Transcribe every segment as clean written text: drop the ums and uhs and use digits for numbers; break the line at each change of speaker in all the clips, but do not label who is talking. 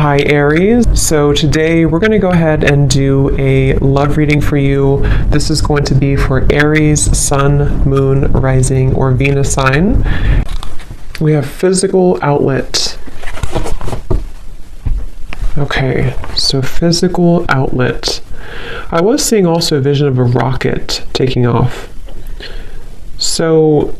Hi Aries. So today we're going to go ahead and do a love reading for you. This is going to be for Aries, Sun, Moon, Rising, or Venus sign. We have physical outlet. Okay, so physical outlet. I was seeing also a vision of a rocket taking off. So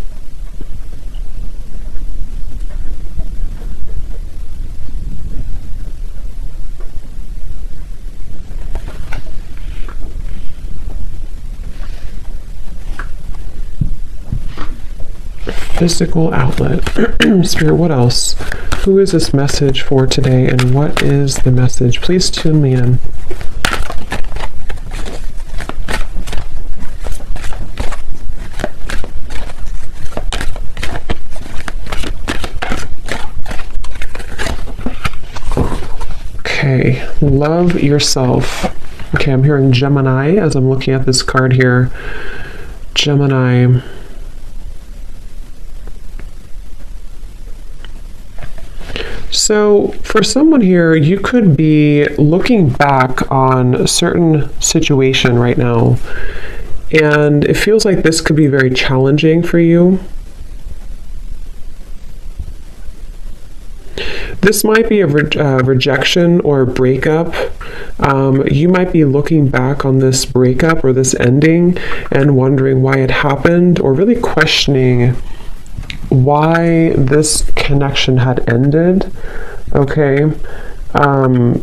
physical outlet. Spirit, what else? Who is this message for today, and what is the message? Please tune me in. Okay, love yourself. Okay, I'm hearing Gemini as I'm looking at this card here. Gemini. So for someone here, you could be looking back on a certain situation right now, and it feels like this could be very challenging for you. This might be a rejection or a breakup. You might be looking back on this breakup or this ending and wondering why it happened, or really questioning why this connection had ended. Okay,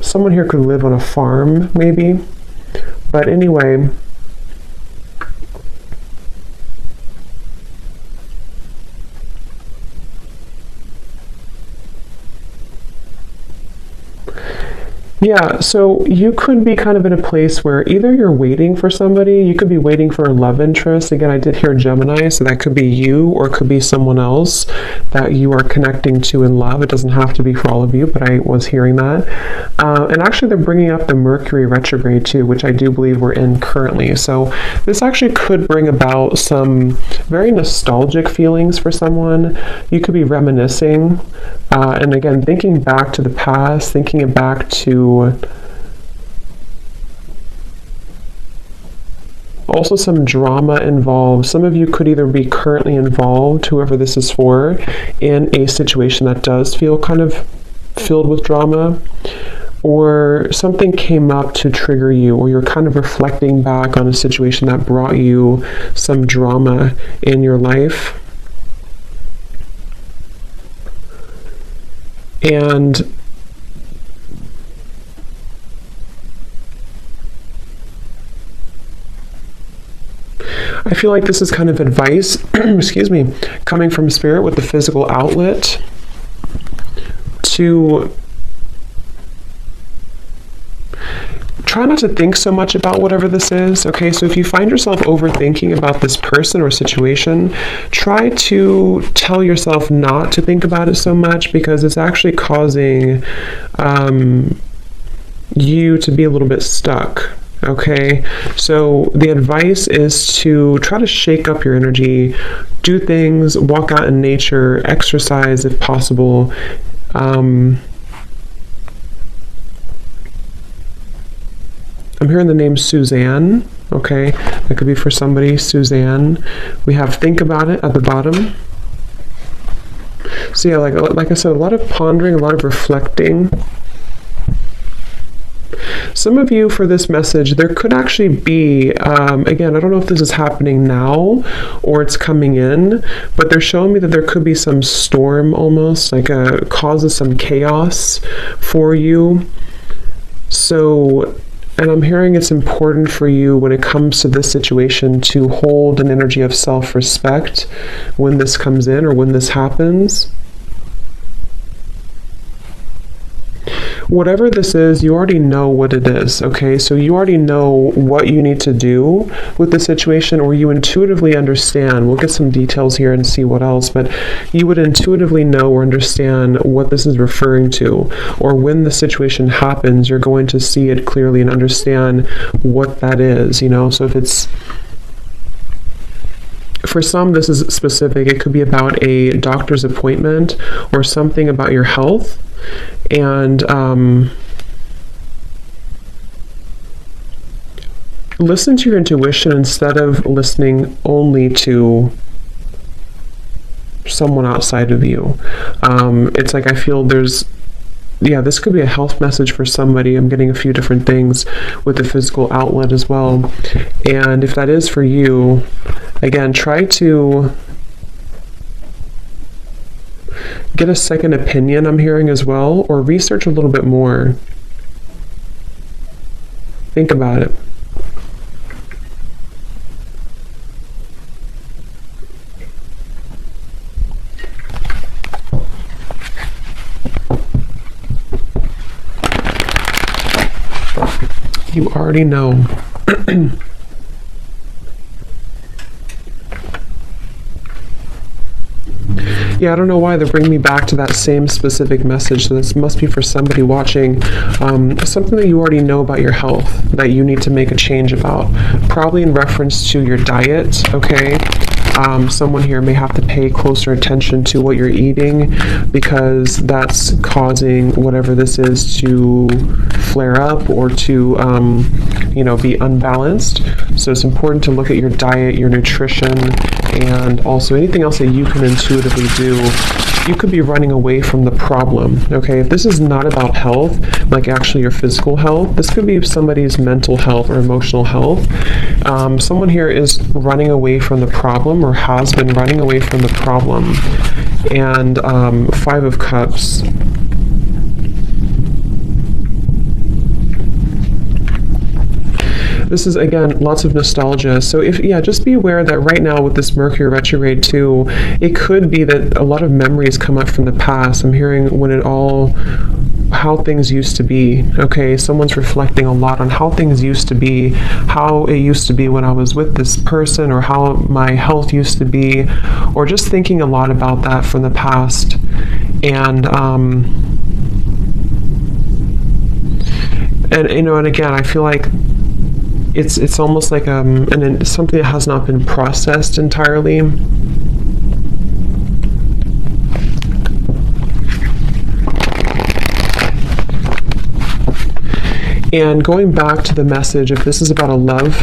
someone here could live on a farm maybe, but anyway, yeah, so you could be kind of in a place where either you're waiting for somebody, you could be waiting for a love interest. Again, I did hear Gemini, so that could be you, or it could be someone else that you are connecting to in love. It doesn't have to be for all of you, but I was hearing that. And actually, they're bringing up the Mercury retrograde too, which I do believe we're in currently. So this actually could bring about some very nostalgic feelings for someone. You could be reminiscing, and again, thinking back to the past, thinking it back to also some drama involved. Some of you could either be currently involved, whoever this is for, in a situation that does feel kind of filled with drama, or something came up to trigger you, or you're kind of reflecting back on a situation that brought you some drama in your life. And I feel like this is kind of advice, excuse me, coming from Spirit with the physical outlet to try not to think so much about whatever this is. Okay, so if you find yourself overthinking about this person or situation, try to tell yourself not to think about it so much, because it's actually causing you to be a little bit stuck. Okay, so the advice is to try to shake up your energy, do things, walk out in nature, exercise if possible. I'm hearing the name Suzanne. Okay, that could be for somebody, Suzanne. We have think about it at the bottom. So yeah, like I said, a lot of pondering, a lot of reflecting. Some of you, for this message, there could actually be, again, I don't know if this is happening now or it's coming in, but they're showing me that there could be some storm almost, like causes some chaos for you. So, and I'm hearing it's important for you when it comes to this situation to hold an energy of self-respect when this comes in or when this happens. Whatever this is, you already know what it is, okay? So you already know what you need to do with the situation, or you intuitively understand. We'll get some details here and see what else, but you would intuitively know or understand what this is referring to, or when the situation happens, you're going to see it clearly and understand what that is, you know? So if it's, for some, this is specific. It could be about a doctor's appointment or something about your health. And listen to your intuition instead of listening only to someone outside of you. It's like I feel there's, yeah, this could be a health message for somebody. I'm getting a few different things with the physical outlet as well. And if that is for you, again, try to get a second opinion, I'm hearing as well, or research a little bit more. Think about it. You already know. Yeah, I don't know why they're bringing me back to that same specific message. So this must be for somebody watching. Something that you already know about your health that you need to make a change about. Probably in reference to your diet, okay? Someone here may have to pay closer attention to what you're eating because that's causing whatever this is to flare up or to, be unbalanced. So it's important to look at your diet, your nutrition, and also anything else that you can intuitively do. You could be running away from the problem, okay? If this is not about health, like actually your physical health, this could be somebody's mental health or emotional health. Someone here is running away from the problem or has been running away from the problem. And 5 of Cups. This is, again, lots of nostalgia. So just be aware that right now with this Mercury retrograde too, it could be that a lot of memories come up from the past. I'm hearing how things used to be, okay? Someone's reflecting a lot on how things used to be, how it used to be when I was with this person, or how my health used to be, or just thinking a lot about that from the past. And again, I feel like it's almost like something that has not been processed entirely. And going back to the message, if this is about a love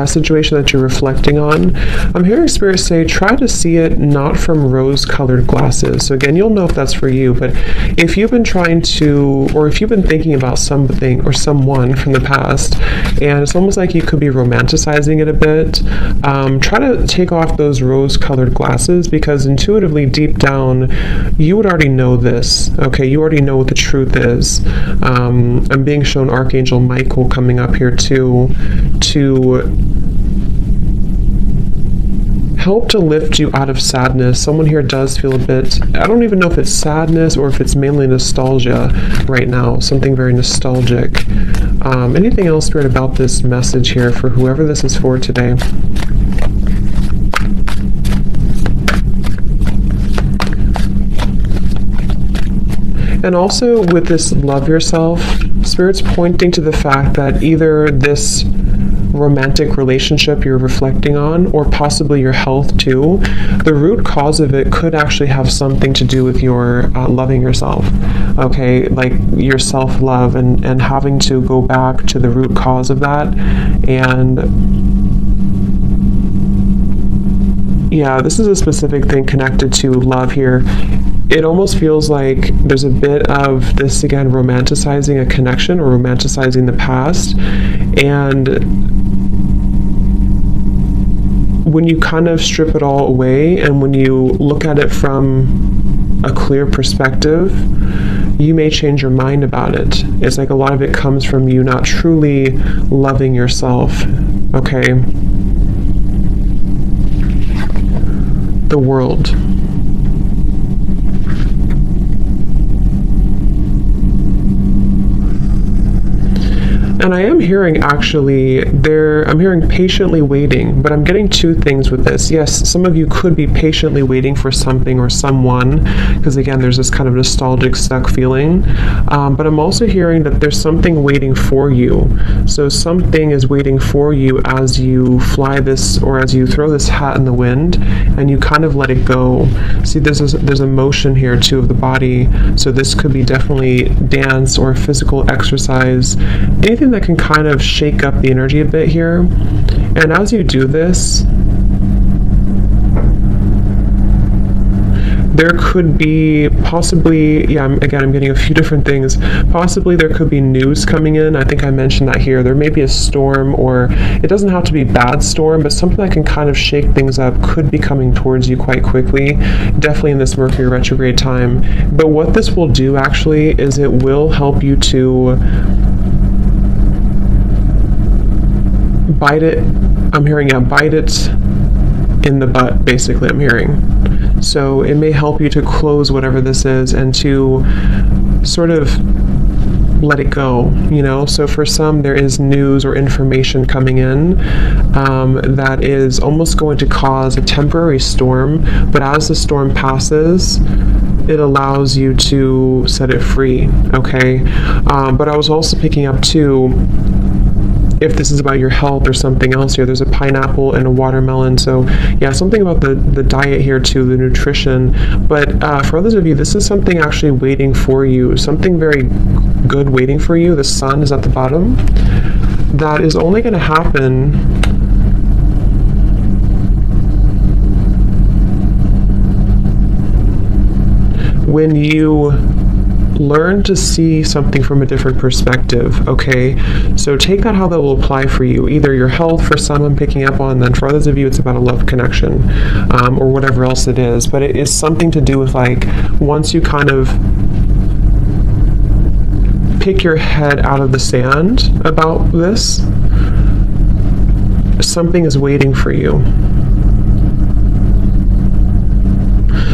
situation that you're reflecting on, I'm hearing Spirit say, try to see it not from rose-colored glasses. So again, you'll know if that's for you, but if you've been if you've been thinking about something or someone from the past, and it's almost like you could be romanticizing it a bit, try to take off those rose-colored glasses, because intuitively, deep down, you would already know this, okay? You already know what the truth is. I'm being shown Archangel Michael coming up here too, to help to lift you out of sadness. Someone here does feel a bit, I don't even know if it's sadness or if it's mainly nostalgia right now, something very nostalgic. Anything else, Spirit, about this message here for whoever this is for today? And also with this love yourself, Spirit's pointing to the fact that either this romantic relationship you're reflecting on, or possibly your health too, the root cause of it could actually have something to do with your loving yourself, okay? Like your self-love and having to go back to the root cause of that. And yeah, this is a specific thing connected to love here. It almost feels like there's a bit of this, again, romanticizing a connection or romanticizing the past. And when you kind of strip it all away and when you look at it from a clear perspective, you may change your mind about it. It's like a lot of it comes from you not truly loving yourself, okay? The world. And I am I'm hearing actually, I'm hearing patiently waiting, but I'm getting two things with this. Yes, some of you could be patiently waiting for something or someone, because again, there's this kind of nostalgic stuck feeling. But I'm also hearing that there's something waiting for you. So something is waiting for you as you fly this, or as you throw this hat in the wind and you kind of let it go. See, there's a motion here too of the body. So this could be definitely dance or physical exercise, anything that can kind of shake up the energy a bit here. And as you do this, there could be possibly, I'm getting a few different things. Possibly there could be news coming in. I think I mentioned that here. There may be a storm, or it doesn't have to be a bad storm, but something that can kind of shake things up could be coming towards you quite quickly, definitely in this Mercury retrograde time. But what this will do actually is it will help you to bite it. I'm hearing, bite it in the butt, basically, I'm hearing. So it may help you to close whatever this is and to sort of let it go, So for some, there is news or information coming in that is almost going to cause a temporary storm, but as the storm passes, it allows you to set it free, okay? But I was also picking up too, if this is about your health or something else here, there's a pineapple and a watermelon. So yeah, something about the diet here too, the nutrition. But for others of you, this is something actually waiting for you, something very good waiting for you. The sun is at the bottom. That is only going to happen when you learn to see something from a different perspective, okay? So take that how that will apply for you. Either your health, for some I'm picking up on, then for others of you it's about a love connection, or whatever else it is. But it is something to do with, like, once you kind of pick your head out of the sand about this, something is waiting for you.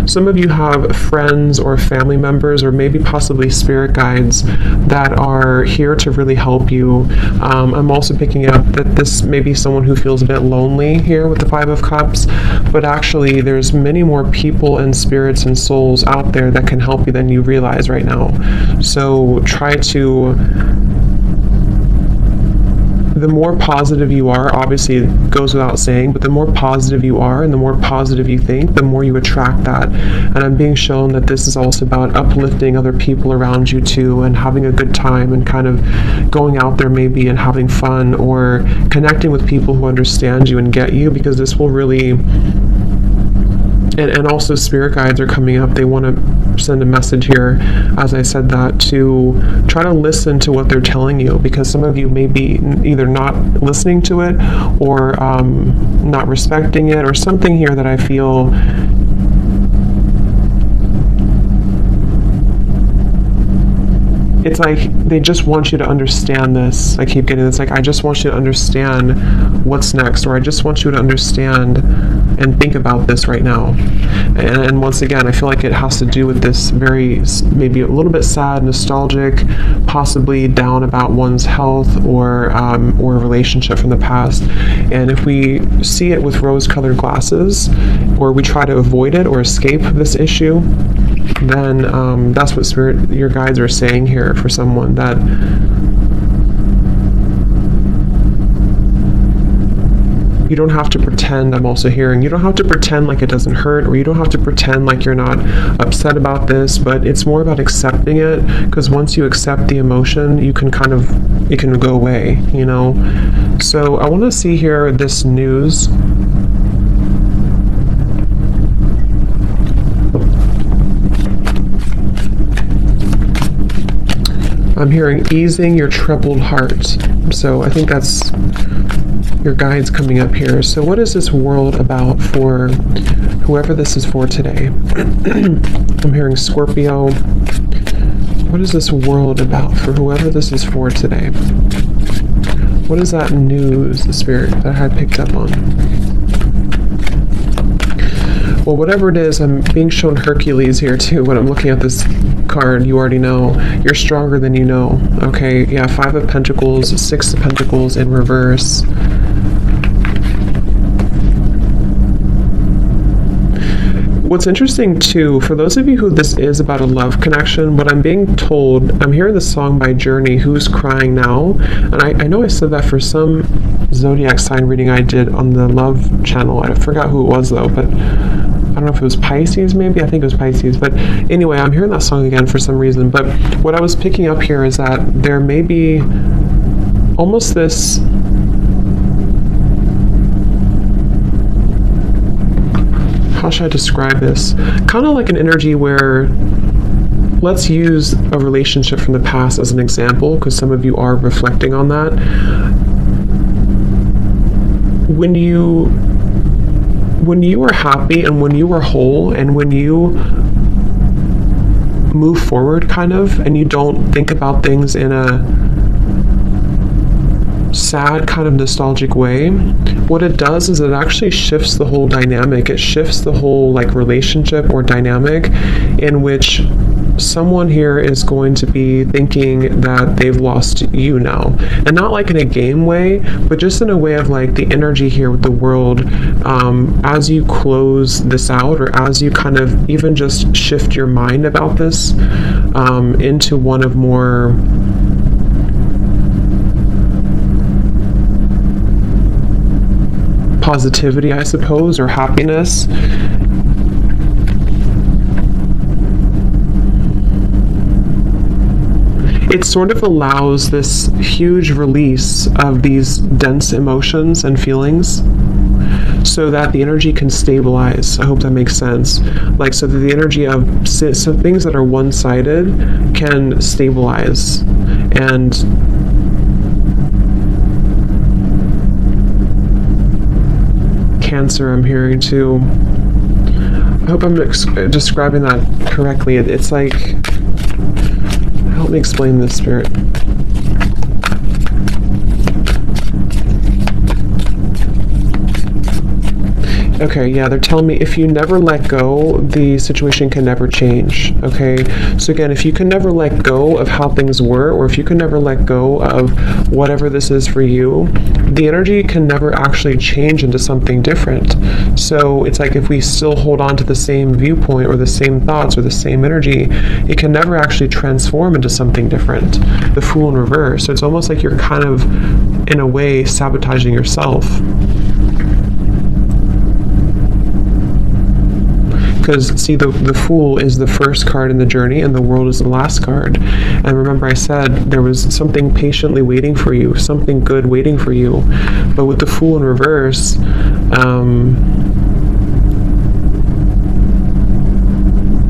Some of you have friends or family members, or maybe possibly spirit guides that are here to really help you. I'm also picking up that this may be someone who feels a bit lonely here with the Five of Cups, but actually there's many more people and spirits and souls out there that can help you than you realize right now. So try to, the more positive you are, obviously it goes without saying, but the more positive you are and the more positive you think, the more you attract that. And I'm being shown that this is also about uplifting other people around you too, and having a good time, and kind of going out there maybe and having fun, or connecting with people who understand you and get you, because this will really, and also spirit guides are coming up. They want to send a message here, as I said that, to try to listen to what they're telling you, because some of you may be either not listening to it, or not respecting it, or something here that I feel it's like they just want you to understand this. I keep getting this, like, I just want you to understand what's next, or I just want you to understand and think about this right now. And once again, I feel like it has to do with this very, maybe a little bit sad, nostalgic, possibly down about one's health, or a relationship from the past. And if we see it with rose-colored glasses, or we try to avoid it or escape this issue, then that's what your guides are saying here for someone, that you don't have to pretend. I'm also hearing you don't have to pretend like it doesn't hurt, or you don't have to pretend like you're not upset about this, but it's more about accepting it, because once you accept the emotion, you can kind of, it can go away, So I want to see here this news. I'm hearing easing your troubled heart. So I think that's your guides coming up here. So what is this world about for whoever this is for today? I'm hearing Scorpio. What is this world about for whoever this is for today? What is that news, the spirit, that I had picked up on? Well, whatever it is, I'm being shown Hercules here too when I'm looking at this card. You already know. You're stronger than you know. Okay, yeah, 5 of Pentacles, 6 of Pentacles in reverse. What's interesting too, for those of you who this is about a love connection, what I'm being told, I'm hearing this song by Journey, Who's Crying Now? And I know I said that for some zodiac sign reading I did on the love channel. I forgot who it was though, but I don't know if it was Pisces maybe. I think it was Pisces. But anyway, I'm hearing that song again for some reason. But what I was picking up here is that there may be almost this... how should I describe this? Kind of like an energy where, let's use a relationship from the past as an example, because some of you are reflecting on that. When you are happy and when you are whole and when you move forward kind of, and you don't think about things in a sad kind of nostalgic way, what it does is it actually shifts the whole dynamic. It shifts the whole like relationship or dynamic in which someone here is going to be thinking that they've lost you now, and not like in a game way, but just in a way of like the energy here with the world, as you close this out, or as you kind of even just shift your mind about this into one of more positivity, I suppose, or happiness. It sort of allows this huge release of these dense emotions and feelings so that the energy can stabilize. I hope that makes sense. Like, so that the energy of things that are one-sided can stabilize. And Cancer, I'm hearing too. I hope I'm describing that correctly. It's like, help me explain this, Spirit. Okay, yeah, they're telling me if you never let go, the situation can never change. Okay, so again, if you can never let go of how things were, or if you can never let go of whatever this is for you, the energy can never actually change into something different. So it's like if we still hold on to the same viewpoint or the same thoughts or the same energy, it can never actually transform into something different. The Fool in reverse. So it's almost like you're kind of, in a way, sabotaging yourself. Because, see, the Fool is the first card in the journey, and the World is the last card. And remember I said there was something patiently waiting for you, something good waiting for you. But with the Fool in reverse,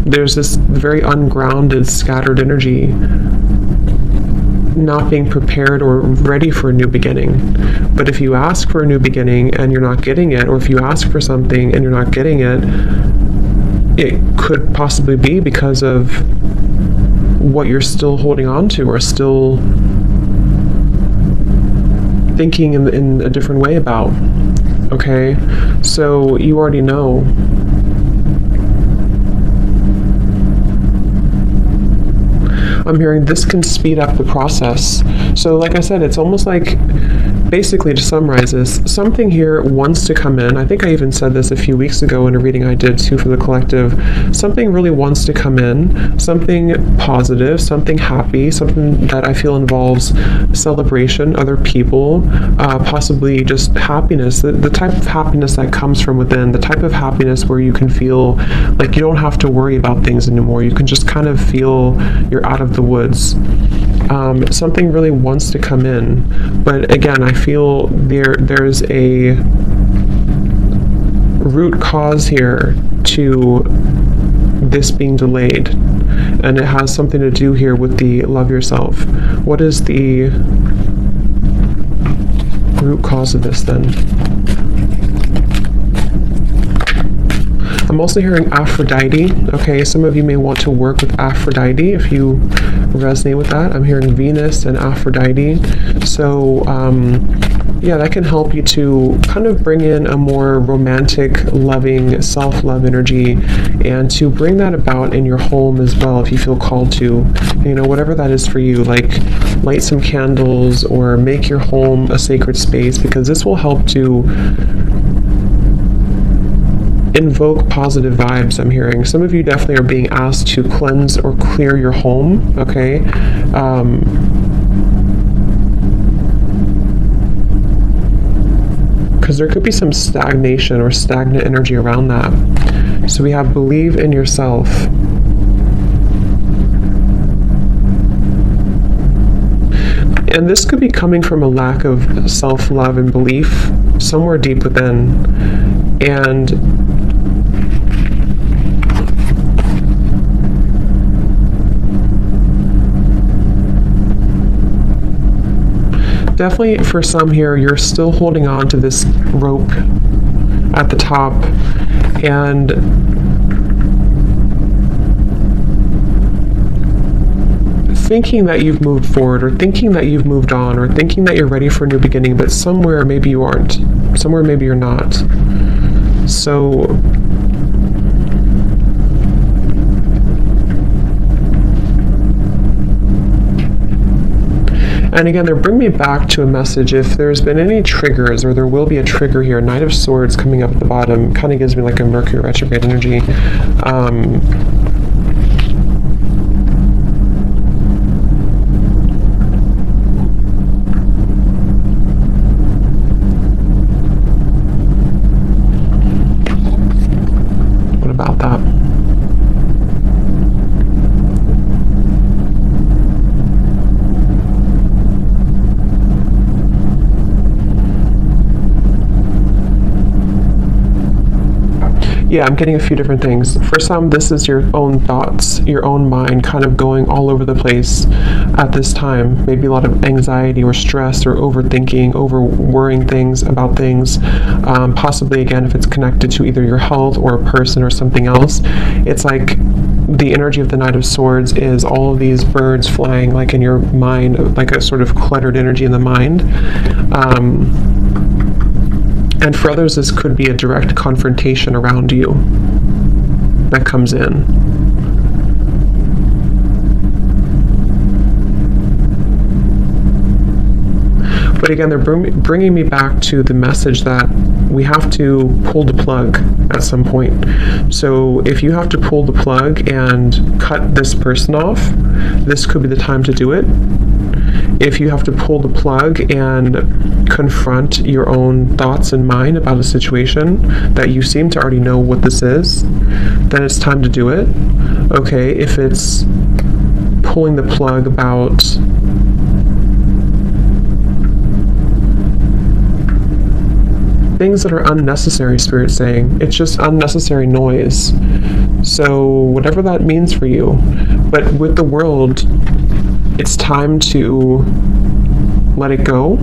there's this very ungrounded, scattered energy, not being prepared or ready for a new beginning. But if you ask for a new beginning and you're not getting it, or if you ask for something and you're not getting it, it could possibly be because of what you're still holding on to, or still thinking in a different way about. Okay, so you already know. I'm hearing this can speed up the process. So like I said, it's almost like, basically, to summarize this, something here wants to come in. I think I even said this a few weeks ago in a reading I did too for the collective. Something really wants to come in, something positive, something happy, something that I feel involves celebration, other people, possibly just happiness, the type of happiness that comes from within, the type of happiness where you can feel like you don't have to worry about things anymore. You can just kind of feel you're out of the woods. Something really wants to come in, but again, I feel there's a root cause here to this being delayed, and it has something to do here with the love yourself. What is the root cause of this then? I'm also hearing Aphrodite. Okay, some of you may want to work with Aphrodite if you resonate with that. I'm hearing Venus and Aphrodite. So Yeah, that can help you to kind of bring in a more romantic, loving, self-love energy, and to bring that about in your home as well if you feel called to. You know, whatever that is for you, like light some candles or make your home a sacred space, because this will help to invoke positive vibes. I'm hearing some of you definitely are being asked to cleanse or clear your home, okay? Because there could be some stagnation or stagnant energy around that. So we have believe in yourself. And this could be coming from a lack of self-love and belief somewhere deep within. And definitely for some here, you're still holding on to this rope at the top, and thinking that you've moved forward, or thinking that you've moved on, or thinking that you're ready for a new beginning, but somewhere maybe you aren't. Somewhere maybe you're not. So and again, they're bringing me back to a message. If there's been any triggers, or there will be a trigger here, Knight of Swords coming up at the bottom, kind of gives me like a Mercury retrograde energy. What about that? Yeah, I'm getting a few different things. For some, this is your own thoughts, your own mind kind of going all over the place at this time. Maybe a lot of anxiety or stress or overthinking, over worrying things about things. Possibly, again, if it's connected to either your health or a person or something else. It's like the energy of the Knight of Swords is all of these birds flying like in your mind, like a sort of cluttered energy in the mind. And for others, this could be a direct confrontation around you that comes in. But again, they're bringing me back to the message that we have to pull the plug at some point. So if you have to pull the plug and cut this person off, this could be the time to do it. If you have to pull the plug and confront your own thoughts and mind about a situation that you seem to already know what this is, then it's time to do it. Okay, if it's pulling the plug about things that are unnecessary, Spirit's saying, it's just unnecessary noise. So whatever that means for you. But with the world, it's time to let it go.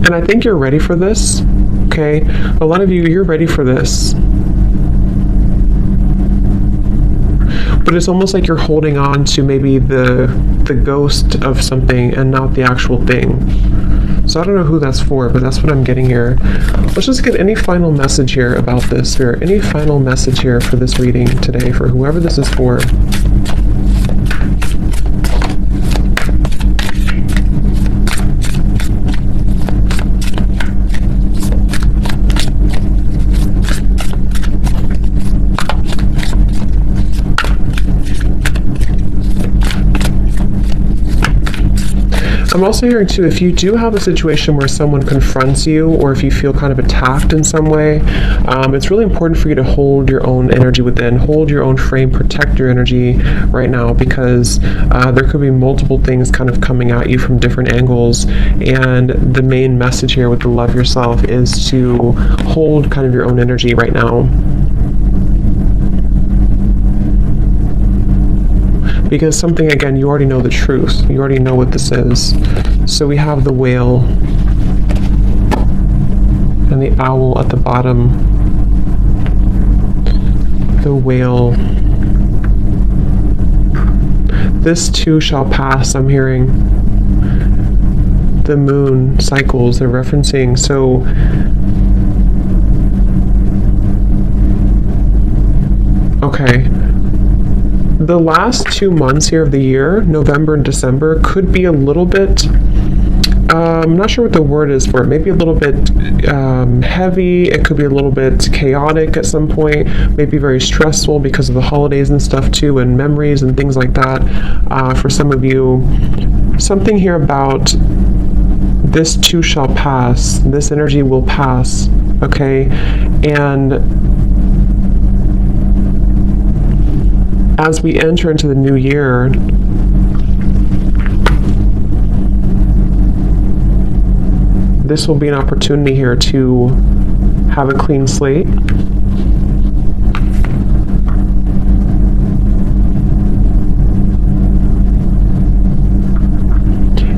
And I think you're ready for this, okay? A lot of you, you're ready for this. But it's almost like you're holding on to maybe the ghost of something and not the actual thing. So I don't know who that's for, but that's what I'm getting here. Let's just get any final message here about this, Spirit. Any final message here for this reading today, for whoever this is for. I'm also hearing too, if you do have a situation where someone confronts you, or if you feel kind of attacked in some way, it's really important for you to hold your own energy within, hold your own frame, protect your energy right now, because there could be multiple things kind of coming at you from different angles. And the main message here with the love yourself is to hold kind of your own energy right now. Because something, again, you already know the truth. You already know what this is. So we have the whale and the owl at the bottom. The whale. This too shall pass, I'm hearing. The moon cycles they're referencing. So okay, the last 2 months here of the year, November and December, could be a little bit, I'm not sure what the word is for it, maybe a little bit heavy. It could be a little bit chaotic at some point, maybe very stressful because of the holidays and stuff too, and memories and things like that. For some of you, something here about this too shall pass, this energy will pass, okay? And as we enter into the new year, this will be an opportunity here to have a clean slate.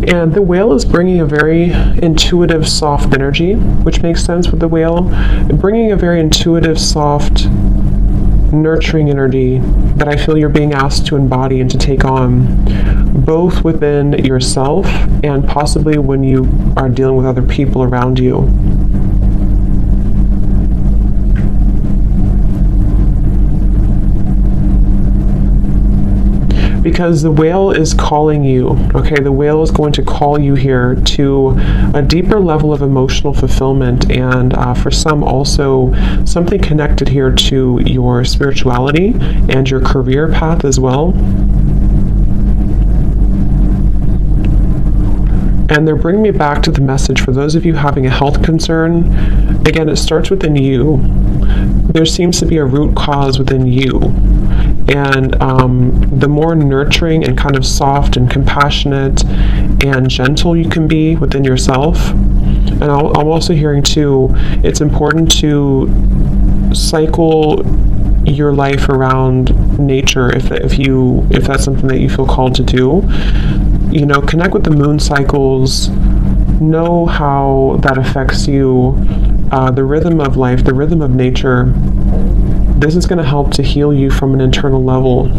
And the whale is bringing a very intuitive, soft energy, which makes sense with the whale. Bringing a very intuitive, soft, nurturing energy that I feel you're being asked to embody and to take on, both within yourself and possibly when you are dealing with other people around you. Because the whale is calling you, okay? The whale is going to call you here to a deeper level of emotional fulfillment, and for some also something connected here to your spirituality and your career path as well. And they're bringing me back to the message for those of you having a health concern. Again, it starts within you. There seems to be a root cause within you. And the more nurturing and kind of soft and compassionate and gentle you can be within yourself. And I'm also hearing too, it's important to cycle your life around nature if that's something that you feel called to do. You know, connect with the moon cycles, know how that affects you, the rhythm of life, the rhythm of nature. This is going to help to heal you from an internal level.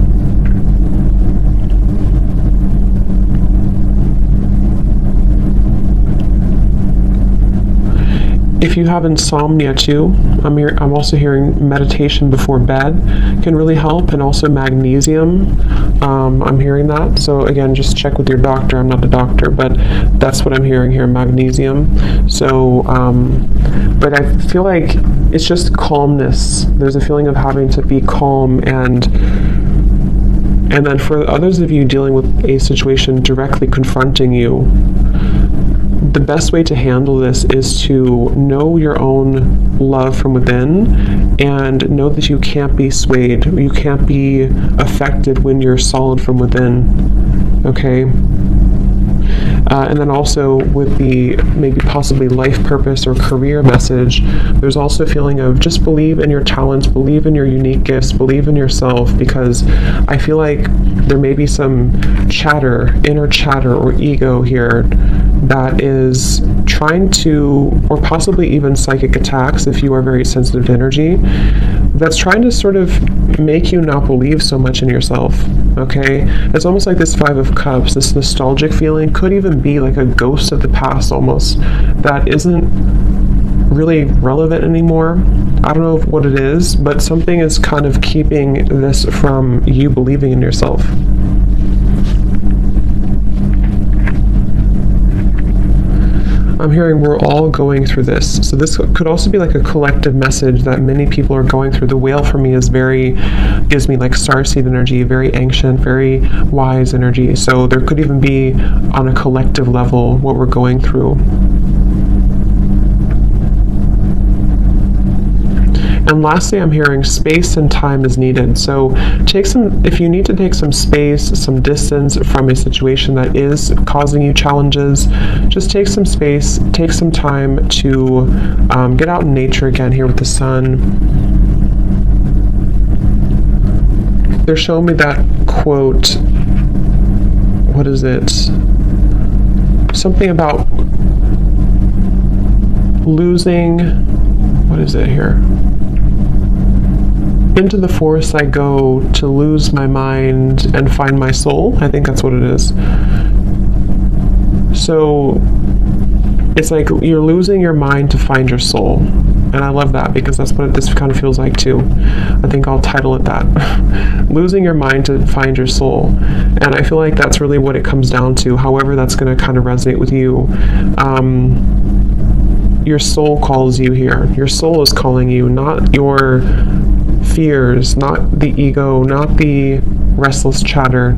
If you have insomnia too, I'm also hearing meditation before bed can really help, and also magnesium. I'm hearing that. So again, just check with your doctor. I'm not the doctor, but that's what I'm hearing here, magnesium. So, but I feel like it's just calmness. There's a feeling of having to be calm, and then for others of you dealing with a situation directly confronting you, the best way to handle this is to know your own love from within and know that you can't be swayed. You can't be affected when you're solid from within. Okay? And then also with the maybe possibly life purpose or career message, there's also a feeling of just believe in your talents, believe in your unique gifts, believe in yourself, because I feel like there may be some inner chatter or ego here that is trying to, or possibly even psychic attacks if you are very sensitive to energy, that's trying to sort of make you not believe so much in yourself, okay? It's almost like this Five of Cups, this nostalgic feeling, could even be like a ghost of the past almost, that isn't really relevant anymore. I don't know what it is, but something is kind of keeping this from you believing in yourself. I'm hearing we're all going through this. So this could also be like a collective message that many people are going through. The whale for me gives me like starseed energy, very ancient, very wise energy. So there could even be on a collective level what we're going through. And lastly, I'm hearing space and time is needed. So if you need to take some space, some distance from a situation that is causing you challenges, just take some space, take some time to get out in nature again here with the sun. They're showing me that quote, what is it? Something about losing, what is it here? into the forest I go to lose my mind and find my soul. I think that's what it is. So it's like you're losing your mind to find your soul. And I love that because that's what this kind of feels like too. I think I'll title it that. Losing your mind to find your soul. And I feel like that's really what it comes down to. However, that's going to kind of resonate with you. Your soul calls you here. Your soul is calling you, not your fears, not the ego, not the restless chatter.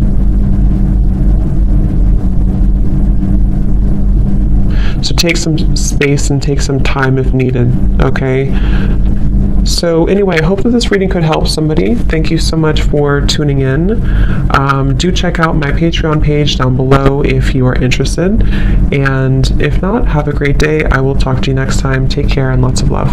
So take some space and take some time if needed, okay? So anyway, I hope that this reading could help somebody. Thank you so much for tuning in. Do check out my Patreon page down below if you are interested. And if not, have a great day. I will talk to you next time. Take care and lots of love.